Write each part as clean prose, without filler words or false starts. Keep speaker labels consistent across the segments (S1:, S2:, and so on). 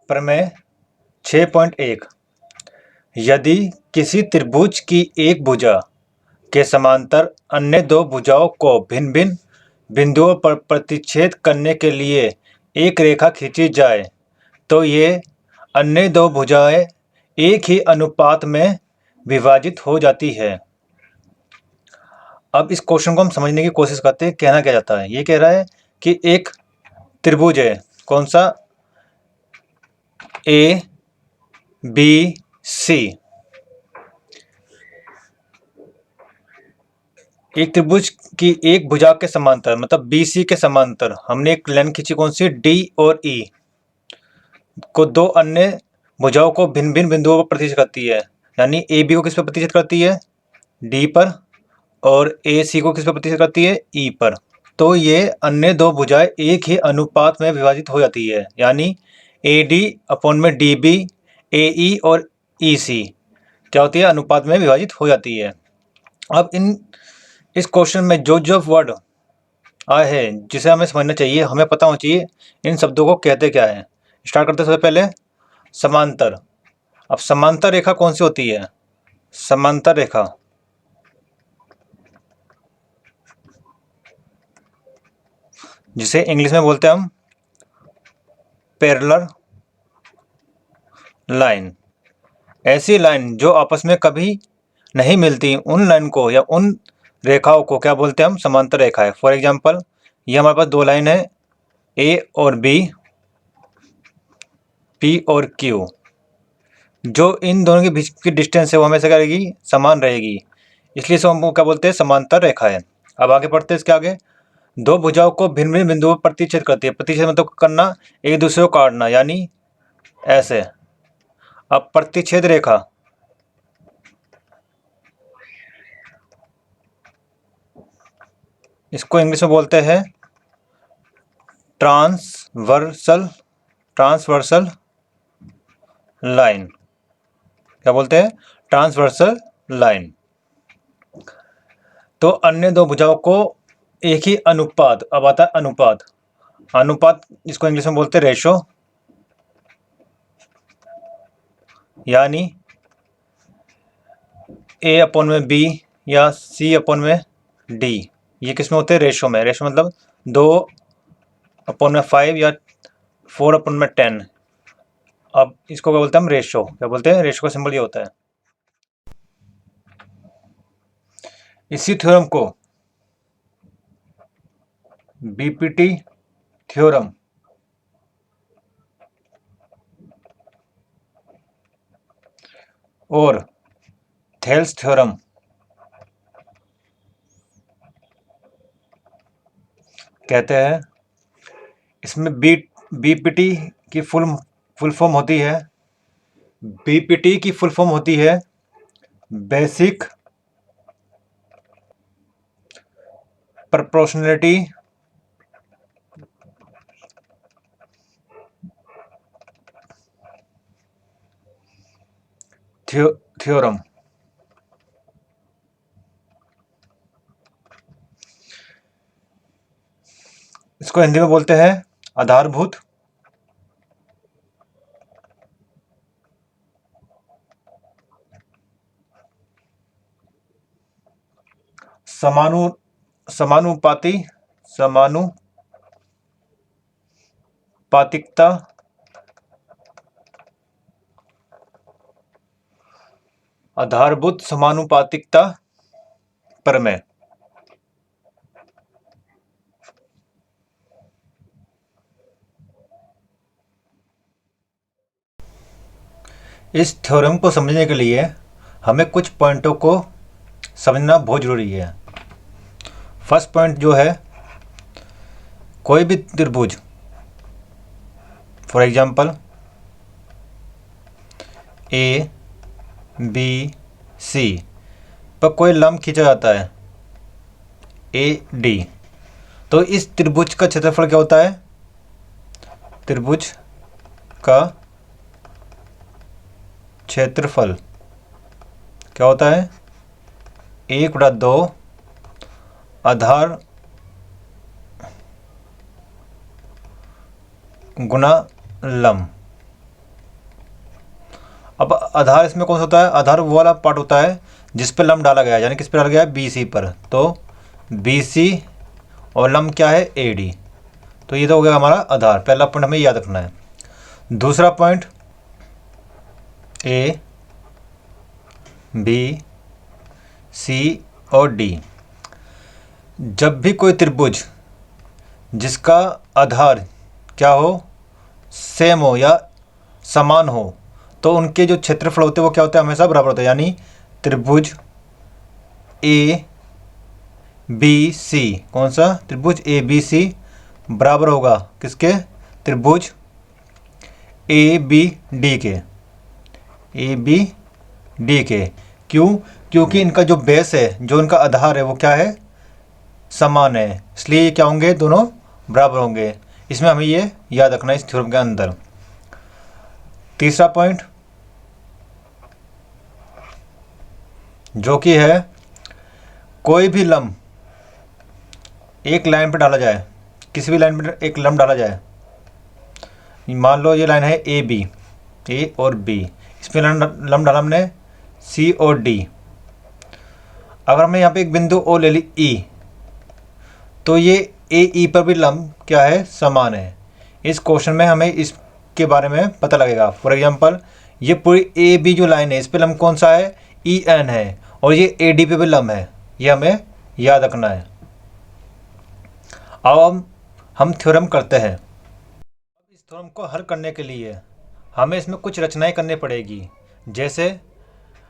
S1: प्रमेय 6.1 यदि किसी त्रिभुज की एक भुजा के समांतर अन्य दो भुजाओं को भिन्न भिन्न बिंदुओं पर प्रतिच्छेद करने के लिए एक रेखा खींची जाए तो ये अन्य दो भुजाएं एक ही अनुपात में विभाजित हो जाती है। अब इस क्वेश्चन को हम समझने की कोशिश करते हैं। कहना क्या जाता है, ये कह रहा है कि एक त्रिभुज है, कौन सा, ए बी सी। एक त्रिभुज की एक भुजा के समांतर मतलब बी सी के समांतर हमने एक लाइन खींची, कौन सी, डी और ई को दो अन्य भुजाओं को भिन्न भिन्न बिंदुओं पर प्रतिच्छेद करती है। यानी ए बी को किस पर प्रतिच्छेद करती है, डी पर, और ए सी को किस पर प्रतिच्छेद करती है, ई पर। तो ये अन्य दो भुजाएं एक ही अनुपात में विभाजित हो जाती है। यानी ए डी अपॉन में डी बी, ए ई और ई सी क्या होती है, अनुपात में विभाजित हो जाती है। अब इस क्वेश्चन में जो जो वर्ड आए हैं जिसे हमें समझना चाहिए, हमें पता होना चाहिए इन शब्दों को कहते क्या है। स्टार्ट करते हैं सबसे पहले समांतर। अब समांतर रेखा कौन सी होती है, समांतर रेखा जिसे इंग्लिश में बोलते हैं हम पैरेलल लाइन। ऐसी लाइन जो आपस में कभी नहीं मिलती, उन लाइन को या उन रेखाओं को क्या बोलते हैं हम, समांतर रेखा है। फॉर एग्जांपल ये हमारे पास दो लाइन है, ए और बी, पी और क्यू। जो इन दोनों के बीच की डिस्टेंस है वो हमेशा क्या रहेगी, समान रहेगी, इसलिए इसको हम क्या बोलते हैं, समांतर रेखा है। अब आगे पढ़ते हैं इसके आगे। दो भुजाओं को भिन्न भिन्न बिंदुओं पर प्रतिच्छेद करती है। प्रतिच्छेद मतलब करना, एक दूसरे को काटना, यानी ऐसे। अब प्रतिच्छेद रेखा इसको इंग्लिश में बोलते हैं ट्रांसवर्सल लाइन। क्या बोलते हैं, ट्रांसवर्सल लाइन। तो अन्य दो भुजाओं को एक ही अनुपात, अब आता है अनुपात। अनुपात इसको इंग्लिश में बोलते हैं रेशो, यानी ए अपॉन में बी या सी अपॉन में डी, ये किस में होते हैं, रेशो में। रेशो मतलब 2/5 या 4/10। अब इसको क्या बोलते हैं हम, रेशो। क्या बोलते हैं, रेशो का सिंबल ये होता है। इसी थ्योरम को बीपीटी थ्योरम और थेल्स थ्योरम कहते हैं। इसमें बीपीटी की फुल फॉर्म होती है, बीपीटी की फुल फॉर्म होती है बेसिक प्रोपोर्शनलिटी थ्योरम। इसको हिंदी में बोलते हैं आधारभूत समानुपातिकता आधारभूत समानुपातिकता प्रमेय। इस थ्योरम को समझने के लिए हमें कुछ पॉइंटों को समझना बहुत ज़रूरी है। फर्स्ट पॉइंट जो है, कोई भी त्रिभुज, for example A B C पर कोई लंब खींचा जाता है ए डी, तो इस त्रिभुज का क्षेत्रफल क्या होता है, त्रिभुज का क्षेत्रफल क्या होता है, 1/2 आधार गुना लंब। अब आधार इसमें कौन सा होता है, आधार वो वाला पार्ट होता है जिस पर लंब डाला गया है, यानी किस पर डाला गया है, बी सी पर। तो बी सी और लंब क्या है, ए डी। तो ये तो हो गया हमारा आधार, पहला पॉइंट हमें याद रखना है। दूसरा पॉइंट, ए बी सी और डी, जब भी कोई त्रिभुज जिसका आधार क्या हो, सेम हो या समान हो, तो उनके जो क्षेत्रफल होते हैं वो क्या होते हैं, हमेशा बराबर होते हैं। यानी त्रिभुज ए बी सी, कौन सा, त्रिभुज ए बी सी बराबर होगा किसके, त्रिभुज ए बी डी के, ए बी डी के। क्यों, क्योंकि इनका जो बेस है, जो इनका आधार है वो क्या है, समान है, इसलिए ये क्या होंगे, दोनों बराबर होंगे। इसमें हमें ये याद रखना है इस थ्योरम के अंदर। तीसरा पॉइंट जो कि है, कोई भी लंब एक लाइन पर डाला जाए, किसी भी लाइन पर एक लंब डाला जाए, मान लो ये लाइन है ए बी, ए और बी, इसमें लंब डाला हमने सी और डी। अगर हमने यहाँ पे एक बिंदु ओ ले ली ई, तो ये ए ई पर भी लंब क्या है, समान है। इस क्वेश्चन में हमें इसके बारे में पता लगेगा। फॉर एग्जांपल ये पूरी ए बी जो लाइन है, इस पर लंब कौन सा है, ई एन है, और ये ए डी पे भी लंब है, ये हमें याद रखना है। अब हम थ्योरम करते हैं। इस थ्योरम को हल करने के लिए हमें इसमें कुछ रचनाएं करनी पड़ेगी। जैसे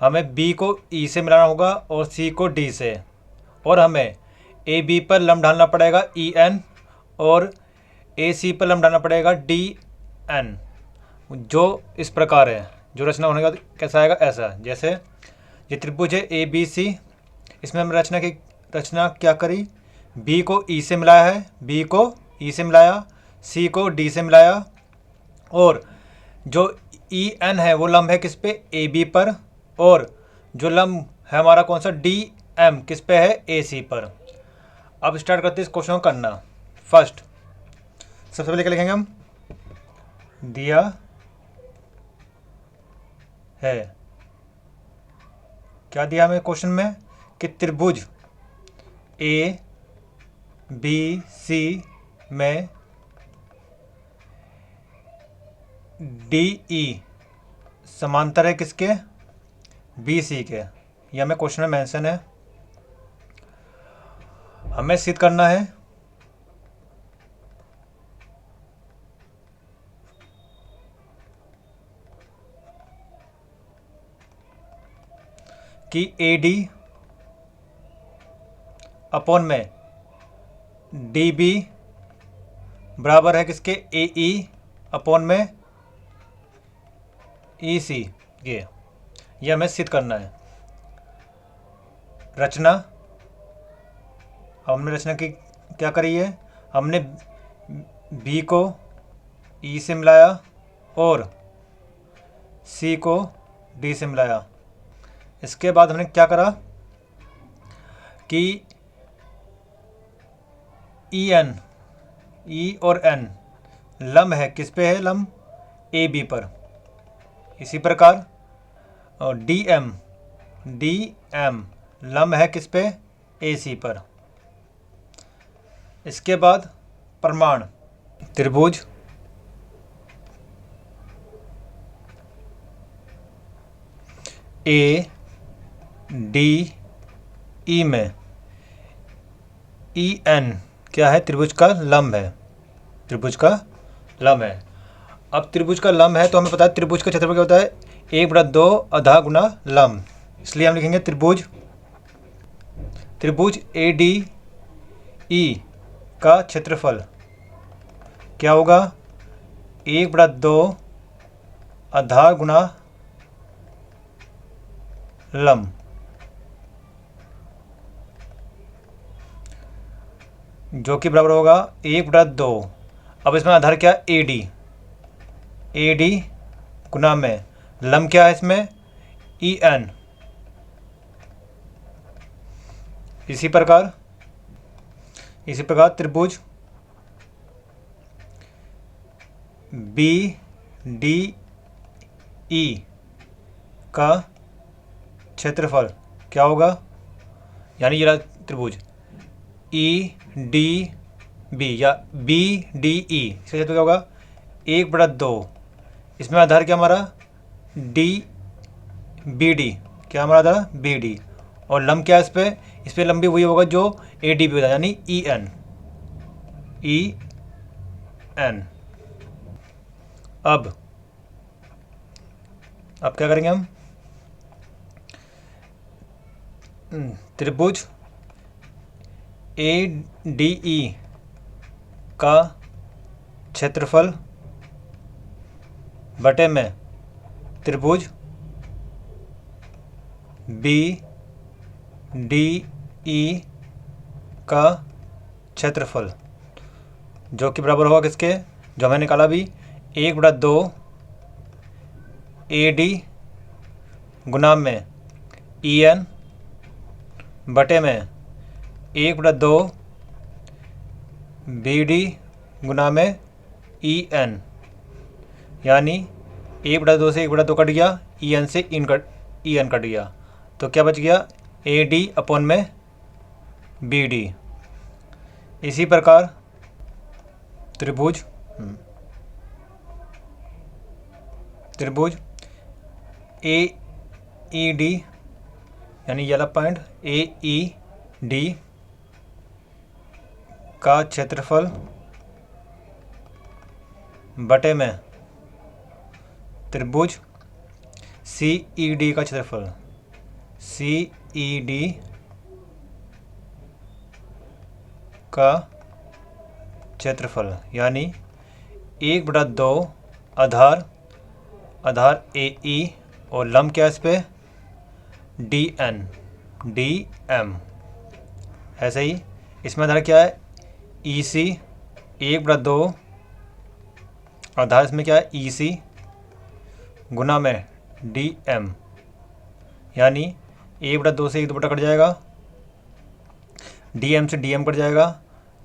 S1: हमें B को E से मिलाना होगा और C को D से, और हमें ए बी पर लंब डालना पड़ेगा ई एन, और ए सी पर लंब डालना पड़ेगा डी एन। जो इस प्रकार है, जो रचना होने का कैसा आएगा, ऐसा। जैसे ये त्रिभुज है ए बी सी, इसमें हम रचना क्या करी, बी को ई से मिलाया है, बी को ई से मिलाया, सी को डी से मिलाया, और जो ई एन है वो लंब है किस पे, ए बी पर, और जो लंब है हमारा कौन सा, डी एम, किस पे है, ए सी पर। अब स्टार्ट करते हैं इस क्वेश्चन को करना। फर्स्ट सबसे पहले क्या लिखेंगे हम, दिया है, क्या दिया हमें क्वेश्चन में, कि त्रिभुज ए बी सी में डी ई समांतर है किसके, बी सी के। यह हमें क्वेश्चन में मेंशन है। हमें सिद्ध करना है कि ए डी अपॉन में डी बी बराबर है किसके, ए ई अपॉन में ई सी के। यह हमें सिद्ध करना है। रचना, हमने रचना की क्या करी है, हमने बी को ई से मिलाया और सी को डी से मिलाया। इसके बाद हमने क्या करा कि ई एन, ई और एन लंब है किस पे है, लंब ए बी पर। इसी प्रकार और डी एम लंब है किस पे, ए सी पर। इसके बाद प्रमाण, त्रिभुज ए डी ई में ई एन क्या है, त्रिभुज का लंब है, त्रिभुज का लंब है। अब त्रिभुज का लंब है तो हमें पता है त्रिभुज का क्षेत्रफल क्या होता है, 1/2 आधा गुना लंब। इसलिए हम लिखेंगे त्रिभुज ए डी ई का क्षेत्रफल क्या होगा, 1/2 आधा गुना लंब, जो कि बराबर होगा 1/2। अब इसमें आधार क्या, ए डी गुना में लंब क्या है इसमें, ई एन। इसी प्रकार त्रिभुज बी डी ई का क्षेत्रफल क्या होगा, यानी ये रहा त्रिभुज ई डी बी या बी डी ई, इसका क्षेत्रफल क्या होगा 1/2। इसमें आधार क्या हमारा डी बी डी, क्या हमारा आधार बी डी, और लंब क्या है इस पे लंबी वही होगा जो ए डी बी होता है, यानी ई एन। अब क्या करेंगे हम, त्रिभुज ए डी ई का क्षेत्रफल बटे में त्रिभुज बी डी ई का क्षेत्रफल, जो कि बराबर होगा किसके, जो हमें निकाला भी 1/2 ए डी गुना में ई एन बटे में 1/2 बी डी गुना में ई एन, यानी 1/2 से 1/2 कट गया, ई एन से ई एन कट गया, तो क्या बच गया ए डी अपॉन में बी डी। इसी प्रकार त्रिभुज ए ई डी, यानी ये वाला पॉइंट ए ई डी का क्षेत्रफल बटे में त्रिभुज सी ई डी का क्षेत्रफल, सी ई डी का क्षेत्रफल, यानी 1/2 आधार ए ई और लंब क्या है इस पे डी एम। ऐसे ही इसमें आधार क्या है ई सी, 1/2 आधार इसमें क्या है ई सी गुना में डी एम, यानी 1/2 से 1/2 कट जाएगा, डी एम से डी एम कट जाएगा,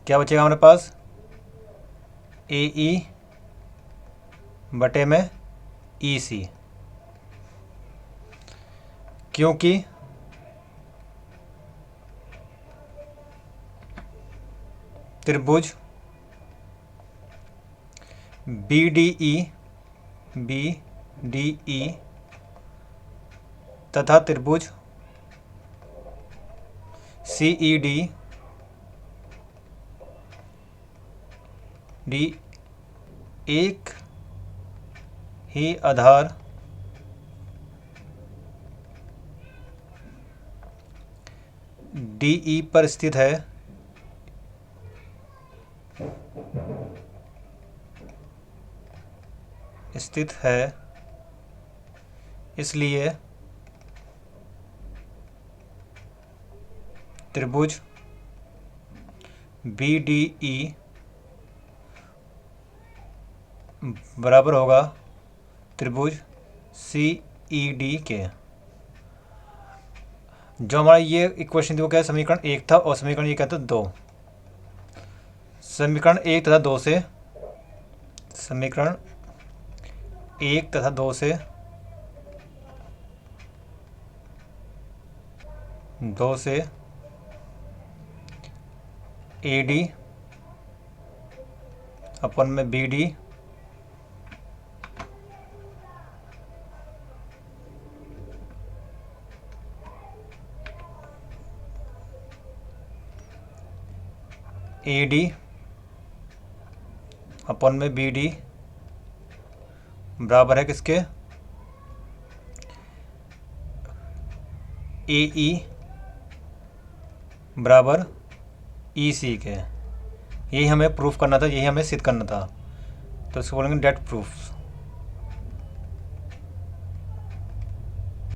S1: क्या बचेगा हमारे पास ए ई बटे में ई सी, क्योंकि त्रिभुज बी डी ई तथा त्रिभुज सी ई डी एक ही आधार डी ई पर स्थित है, इसलिए त्रिभुज बी डी ई बराबर होगा त्रिभुज सी ई डी के। जो हमारा ये इक्वेशन थी वो क्या है, समीकरण 1 था, और समीकरण ये क्या था 2। समीकरण 1 तथा 2 से ए डी अपन में बी डी ए डी अपन में बी डी बराबर है किसके ए ई बराबर ई सी के। यही हमें प्रूफ करना था, यही हमें सिद्ध करना था, तो इसको बोलेंगे डेट प्रूफ।